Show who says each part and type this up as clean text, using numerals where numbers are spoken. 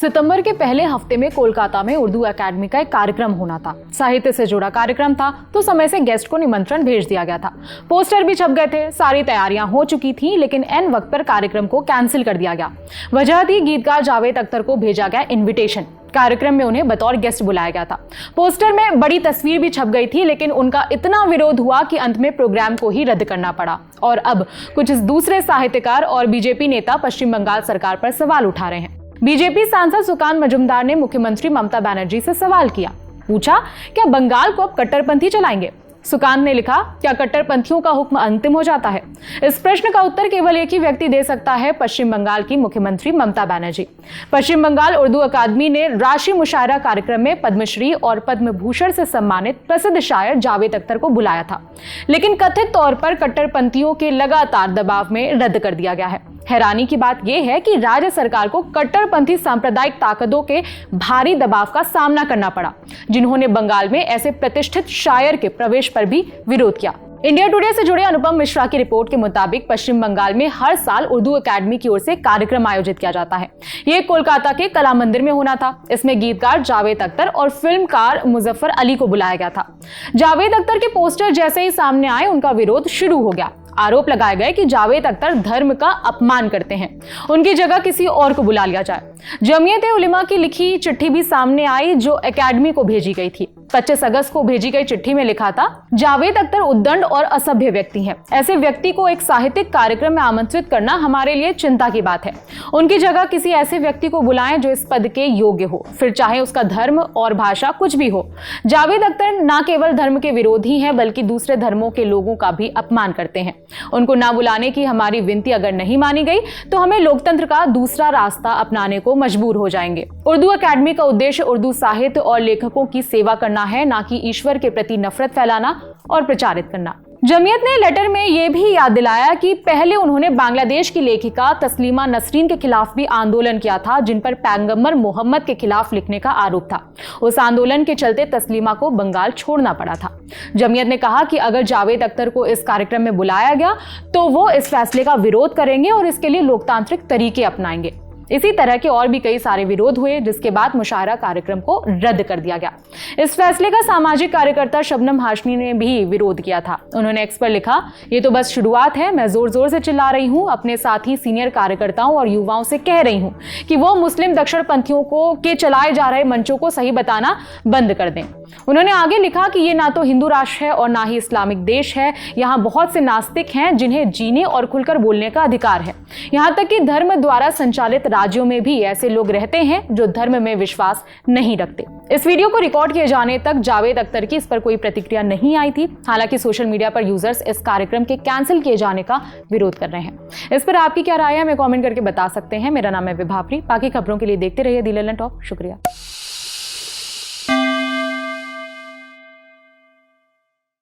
Speaker 1: सितंबर के पहले हफ्ते में कोलकाता में उर्दू एकेडमी का एक कार्यक्रम होना था। साहित्य से जुड़ा कार्यक्रम था तो समय से गेस्ट को निमंत्रण भेज दिया गया था। पोस्टर भी छप गए थे, सारी तैयारियां हो चुकी थी, लेकिन एन वक्त पर कार्यक्रम को कैंसिल कर दिया गया। वजह थी गीतकार जावेद अख्तर को भेजा गया इन्विटेशन। कार्यक्रम में उन्हें बतौर गेस्ट बुलाया गया था। पोस्टर में बड़ी तस्वीर भी छप गई थी, लेकिन उनका इतना विरोध हुआ कि अंत में प्रोग्राम को ही रद्द करना पड़ा। और अब कुछ दूसरे साहित्यकार और बीजेपी नेता पश्चिम बंगाल सरकार पर सवाल उठा रहे हैं। बीजेपी सांसद सुकान मजुमदार ने मुख्यमंत्री ममता बनर्जी से सवाल किया, पूछा क्या बंगाल को अब कट्टरपंथी चलाएंगे। सुकान ने लिखा, क्या कट्टरपंथियों का हुक्म अंतिम हो जाता है। इस प्रश्न का उत्तर केवल एक ही व्यक्ति दे सकता है, पश्चिम बंगाल की मुख्यमंत्री ममता बनर्जी। पश्चिम बंगाल उर्दू अकादमी ने राशि मुशायरा कार्यक्रम में पद्मश्री और पद्म भूषण से सम्मानित प्रसिद्ध शायर जावेद अख्तर को बुलाया था, लेकिन कथित तौर पर कट्टरपंथियों के लगातार दबाव में रद्द कर दिया गया है। हैरानी की बात यह है कि राज्य सरकार को कट्टरपंथी सांप्रदायिक ताकतों के भारी दबाव का सामना करना पड़ा, जिन्होंने बंगाल में ऐसे प्रतिष्ठित शायर के प्रवेश पर भी विरोध किया। इंडिया टुडे से जुड़े अनुपम मिश्रा की रिपोर्ट के मुताबिक पश्चिम बंगाल में हर साल उर्दू अकादमी की ओर से कार्यक्रम आयोजित किया जाता है। ये कोलकाता के कला मंदिर में होना था। इसमें गीतकार जावेद अख्तर और फिल्मकार मुजफ्फर अली को बुलाया गया था। जावेद अख्तर के पोस्टर जैसे ही सामने आए, उनका विरोध शुरू हो गया। आरोप लगाए गए कि जावेद अख्तर धर्म का अपमान करते हैं, उनकी जगह किसी और को बुला लिया जाए। जमीयत-ए-उलमा की लिखी चिट्ठी भी सामने आई, जो एकेडमी को भेजी गई थी। 25 अगस्त को भेजी गई चिट्ठी में लिखा था, जावेद अख्तर उद्दंड और असभ्य व्यक्ति हैं। ऐसे व्यक्ति को एक साहित्यिक कार्यक्रम में आमंत्रित करना हमारे लिए चिंता की बात है। उनकी जगह किसी ऐसे व्यक्ति को बुलाएं जो इस पद के योग्य हो, फिर चाहे उसका धर्म और भाषा कुछ भी हो। जावेद अख्तर न केवल धर्म के विरोधी हैं, बल्कि दूसरे धर्मों के लोगों का भी अपमान करते हैं। उनको ना बुलाने की हमारी विनती अगर नहीं मानी गई तो हमें लोकतंत्र का दूसरा रास्ता अपनाने को मजबूर हो जाएंगे। उर्दू अकादमी का उद्देश्य उर्दू साहित्य और लेखकों की सेवा करना है, ना कि ईश्वर के प्रति नफरत फैलाना और प्रचारित करना। जमीयत ने लेटर में यह भी याद दिलाया कि पहले उन्होंने बांग्लादेश की लेखिका तस्लीमा नसरीन के खिलाफ भी आंदोलन किया था, जिन पर पैगंबर मोहम्मद के खिलाफ लिखने का आरोप था। उस आंदोलन के चलते तस्लीमा को बंगाल छोड़ना पड़ा था। जमीयत ने कहा कि अगर जावेद अख्तर को इस कार्यक्रम में बुलाया गया तो वो इस फैसले का विरोध करेंगे और इसके लिए लोकतांत्रिक तरीके अपनाएंगे। इसी तरह के और भी कई सारे विरोध हुए, जिसके बाद मुशायरा कार्यक्रम को रद्द कर दिया गया। इस फैसले का सामाजिक कार्यकर्ता शबनम हाशमी ने भी विरोध किया था। उन्होंने एक्स पर लिखा, ये तो बस शुरुआत है। मैं जोर जोर से चिल्ला रही हूँ, अपने साथी सीनियर कार्यकर्ताओं और युवाओं से कह रही हूँ कि वो मुस्लिम दक्षिणपंथियों को के चलाए जा रहे मंचों को सही बताना बंद कर दें। उन्होंने आगे लिखा कि ये ना तो हिंदू राष्ट्र है और ना ही इस्लामिक देश है। यहाँ बहुत से नास्तिक हैं जिन्हें जीने और खुलकर बोलने का अधिकार है। यहाँ तक कि धर्म द्वारा संचालित राज्यों में भी ऐसे लोग रहते हैं जो धर्म में विश्वास नहीं रखते। इस वीडियो को रिकॉर्ड किए जाने तक जावेद अख्तर की इस पर कोई प्रतिक्रिया नहीं आई थी। हालांकि सोशल मीडिया पर यूजर्स इस कार्यक्रम के कैंसिल किए जाने का विरोध कर रहे हैं। इस पर आपकी क्या राय है, हमें कमेंट करके बता सकते हैं। मेरा नाम है विभावरी। बाकी खबरों के लिए देखते रहिए दी ललन टॉप। शुक्रिया।